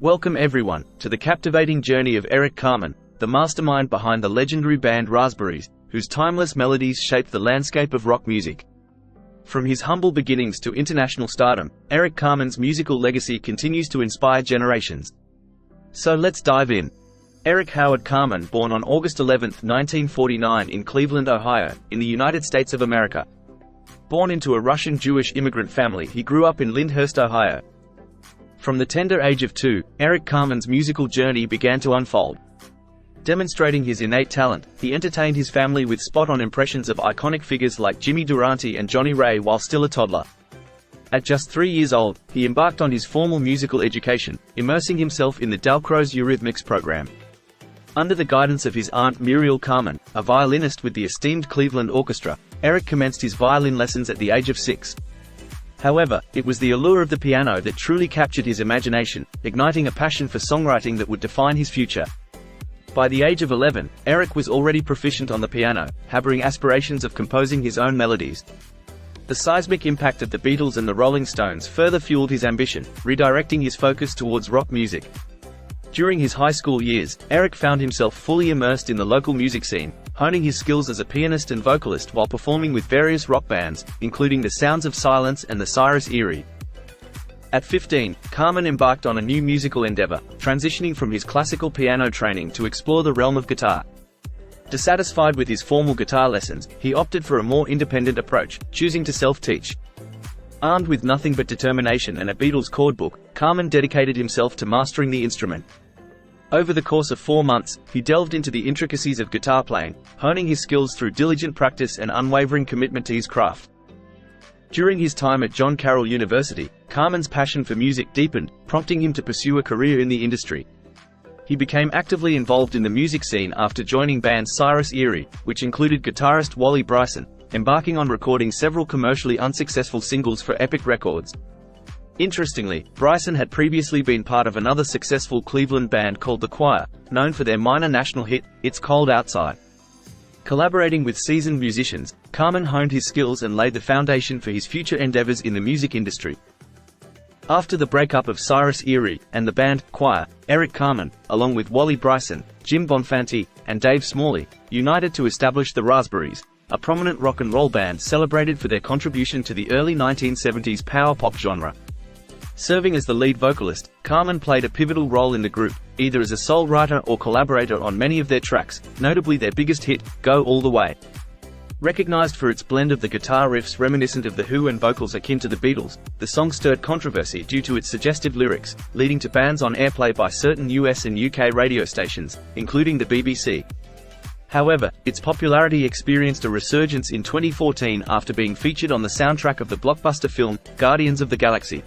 Welcome everyone, to the captivating journey of Eric Carmen, the mastermind behind the legendary band Raspberries, whose timeless melodies shaped the landscape of rock music. From his humble beginnings to international stardom, Eric Carmen's musical legacy continues to inspire generations. So let's dive in. Eric Howard Carmen, born on August 11, 1949 in Cleveland, Ohio, in the United States of America. Born into a Russian Jewish immigrant family, he grew up in Lyndhurst, Ohio. From the tender age of 2, Eric Carmen's musical journey began to unfold. Demonstrating his innate talent, he entertained his family with spot-on impressions of iconic figures like Jimmy Durante and Johnny Ray while still a toddler. At just 3 years old, he embarked on his formal musical education, immersing himself in the Dalcroze Eurythmics program. Under the guidance of his aunt Muriel Carmen, a violinist with the esteemed Cleveland Orchestra, Eric commenced his violin lessons at the age of 6. However, it was the allure of the piano that truly captured his imagination, igniting a passion for songwriting that would define his future. By the age of 11, Eric was already proficient on the piano, harboring aspirations of composing his own melodies. The seismic impact of the Beatles and the Rolling Stones further fueled his ambition, redirecting his focus towards rock music. During his high school years, Eric found himself fully immersed in the local music scene, honing his skills as a pianist and vocalist while performing with various rock bands, including the Sounds of Silence and the Cyrus Erie. At 15, Carmen embarked on a new musical endeavor, transitioning from his classical piano training to explore the realm of guitar. Dissatisfied with his formal guitar lessons, he opted for a more independent approach, choosing to self-teach. Armed with nothing but determination and a Beatles chord book, Carmen dedicated himself to mastering the instrument. Over the course of 4 months, he delved into the intricacies of guitar playing, honing his skills through diligent practice and unwavering commitment to his craft. During his time at John Carroll University, Carmen's passion for music deepened, prompting him to pursue a career in the industry. He became actively involved in the music scene after joining band Cyrus Erie, which included guitarist Wally Bryson, embarking on recording several commercially unsuccessful singles for Epic Records. Interestingly, Bryson had previously been part of another successful Cleveland band called The Choir, known for their minor national hit, It's Cold Outside. Collaborating with seasoned musicians, Carmen honed his skills and laid the foundation for his future endeavors in the music industry. After the breakup of Cyrus Erie and the band Choir, Eric Carmen, along with Wally Bryson, Jim Bonfanti, and Dave Smalley, united to establish the Raspberries, a prominent rock and roll band celebrated for their contribution to the early 1970s power pop genre. Serving as the lead vocalist, Carmen played a pivotal role in the group, either as a sole writer or collaborator on many of their tracks, notably their biggest hit, Go All the Way. Recognized for its blend of the guitar riffs reminiscent of The Who and vocals akin to the Beatles, the song stirred controversy due to its suggestive lyrics, leading to bans on airplay by certain US and UK radio stations, including the BBC. However, its popularity experienced a resurgence in 2014 after being featured on the soundtrack of the blockbuster film, Guardians of the Galaxy.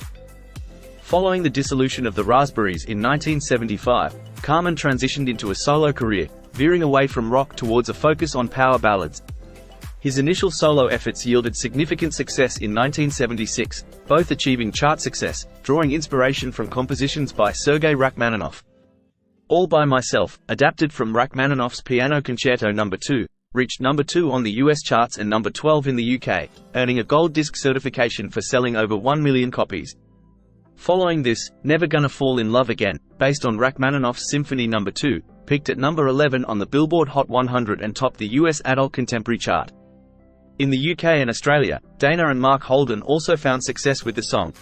Following the dissolution of the Raspberries in 1975, Carmen transitioned into a solo career, veering away from rock towards a focus on power ballads. His initial solo efforts yielded significant success in 1976, both achieving chart success, drawing inspiration from compositions by Sergei Rachmaninoff. All by Myself, adapted from Rachmaninoff's Piano Concerto No. 2, reached number 2 on the US charts and number 12 in the UK, earning a gold disc certification for selling over 1 million copies. Following this, Never Gonna Fall in Love Again, based on Rachmaninoff's Symphony No. 2, peaked at number 11 on the Billboard Hot 100 and topped the US Adult Contemporary chart. In the UK and Australia, Dana and Mark Holden also found success with the song.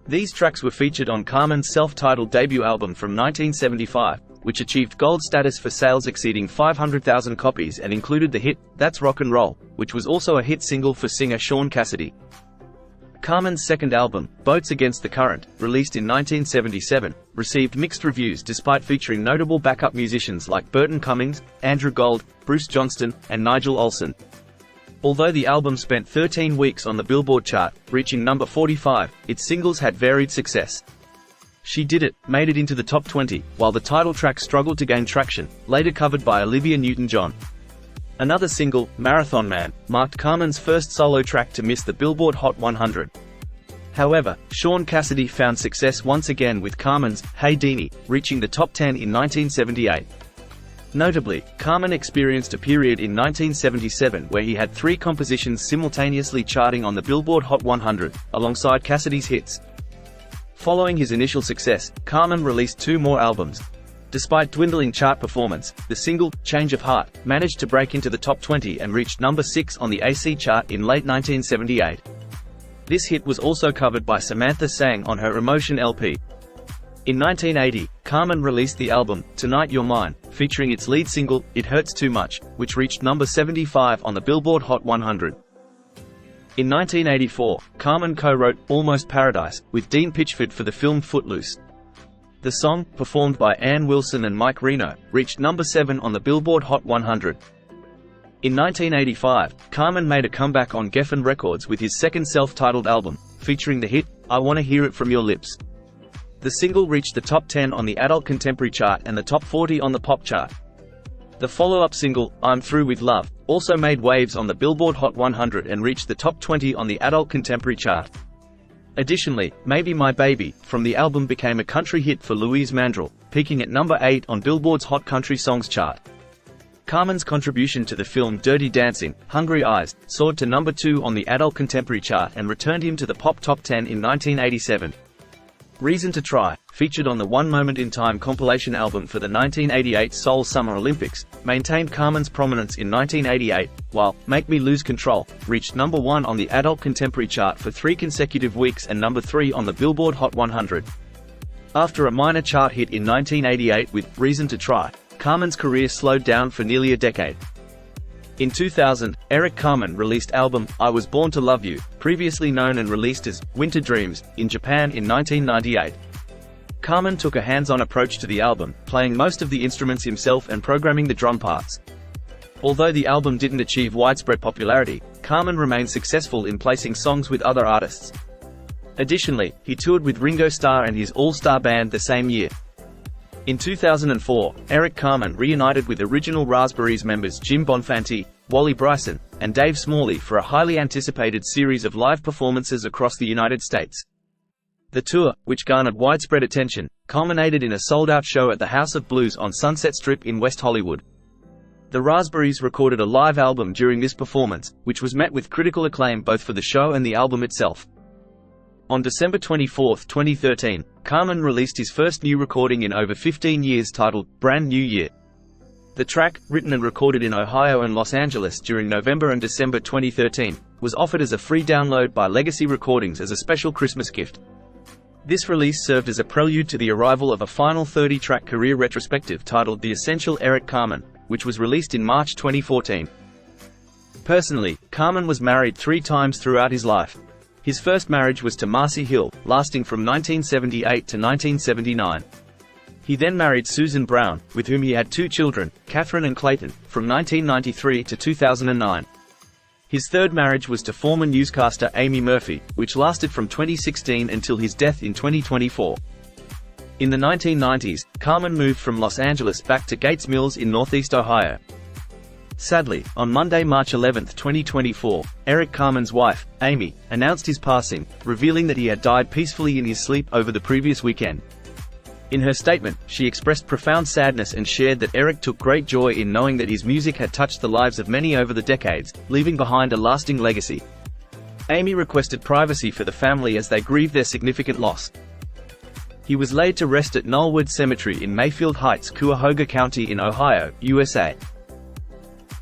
These tracks were featured on Carmen's self-titled debut album from 1975, which achieved gold status for sales exceeding 500,000 copies and included the hit, That's Rock and Roll, which was also a hit single for singer Sean Cassidy. Carmen's second album, Boats Against the Current, released in 1977, received mixed reviews despite featuring notable backup musicians like Burton Cummings, Andrew Gold, Bruce Johnston, and Nigel Olsson. Although the album spent 13 weeks on the Billboard chart, reaching number 45, its singles had varied success. She Did It made it into the top 20, while the title track struggled to gain traction, later covered by Olivia Newton-John. Another single, Marathon Man, marked Carmen's first solo track to miss the Billboard Hot 100. However, Sean Cassidy found success once again with Carmen's Hey Deanie, reaching the top 10 in 1978. Notably, Carmen experienced a period in 1977 where he had 3 compositions simultaneously charting on the Billboard Hot 100, alongside Cassidy's hits. Following his initial success, Carmen released 2 more albums. Despite dwindling chart performance, the single, Change of Heart, managed to break into the top 20 and reached number 6 on the AC chart in late 1978. This hit was also covered by Samantha Sang on her Emotion LP. In 1980, Carmen released the album, Tonight You're Mine, featuring its lead single, It Hurts Too Much, which reached number 75 on the Billboard Hot 100. In 1984, Carmen co-wrote Almost Paradise with Dean Pitchford for the film Footloose. The song, performed by Ann Wilson and Mike Reno, reached number 7 on the Billboard Hot 100. In 1985, Carmen made a comeback on Geffen Records with his second self-titled album, featuring the hit, I Wanna Hear It From Your Lips. The single reached the top 10 on the Adult Contemporary chart and the top 40 on the pop chart. The follow-up single, I'm Through With Love, also made waves on the Billboard Hot 100 and reached the top 20 on the Adult Contemporary chart. Additionally, Maybe My Baby, from the album became a country hit for Louise Mandrell, peaking at number 8 on Billboard's Hot Country Songs chart. Carmen's contribution to the film Dirty Dancing, Hungry Eyes, soared to number 2 on the Adult Contemporary chart and returned him to the pop top 10 in 1987. Reason to Try, featured on the One Moment in Time compilation album for the 1988 Seoul Summer Olympics, maintained Carmen's prominence in 1988, while Make Me Lose Control reached number 1 on the Adult Contemporary chart for 3 consecutive weeks and number 3 on the Billboard Hot 100. After a minor chart hit in 1988 with Reason to Try, Carmen's career slowed down for nearly a decade. In 2000, Eric Carmen released album, I Was Born to Love You, previously known and released as Winter Dreams, in Japan in 1998. Carmen took a hands-on approach to the album, playing most of the instruments himself and programming the drum parts. Although the album didn't achieve widespread popularity, Carmen remained successful in placing songs with other artists. Additionally, he toured with Ringo Starr and his all-star band the same year. In 2004, Eric Carmen reunited with original Raspberries members Jim Bonfanti, Wally Bryson, and Dave Smalley for a highly anticipated series of live performances across the United States. The tour, which garnered widespread attention, culminated in a sold-out show at the House of Blues on Sunset Strip in West Hollywood. The Raspberries recorded a live album during this performance, which was met with critical acclaim both for the show and the album itself. On December 24, 2013, Carmen released his first new recording in over 15 years titled, Brand New Year. The track, written and recorded in Ohio and Los Angeles during November and December 2013, was offered as a free download by Legacy Recordings as a special Christmas gift. This release served as a prelude to the arrival of a final 30-track career retrospective titled The Essential Eric Carmen, which was released in March 2014. Personally, Carmen was married 3 times throughout his life. His first marriage was to Marcy Hill, lasting from 1978 to 1979. He then married Susan Brown, with whom he had 2 children, Catherine and Clayton, from 1993 to 2009. His third marriage was to former newscaster Amy Murphy, which lasted from 2016 until his death in 2024. In the 1990s, Carmen moved from Los Angeles back to Gates Mills in Northeast Ohio. Sadly, on Monday, March 11, 2024, Eric Carmen's wife, Amy, announced his passing, revealing that he had died peacefully in his sleep over the previous weekend. In her statement, she expressed profound sadness and shared that Eric took great joy in knowing that his music had touched the lives of many over the decades, leaving behind a lasting legacy. Amy requested privacy for the family as they grieve their significant loss. He was laid to rest at Knollwood Cemetery in Mayfield Heights, Cuyahoga County in Ohio, USA.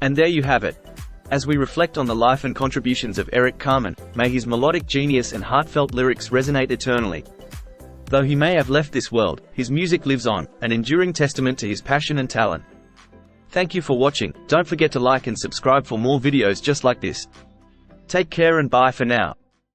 And there you have it. As we reflect on the life and contributions of Eric Carmen, may his melodic genius and heartfelt lyrics resonate eternally. Though he may have left this world, his music lives on, an enduring testament to his passion and talent. Thank you for watching. Don't forget to like and subscribe for more videos just like this. Take care and bye for now.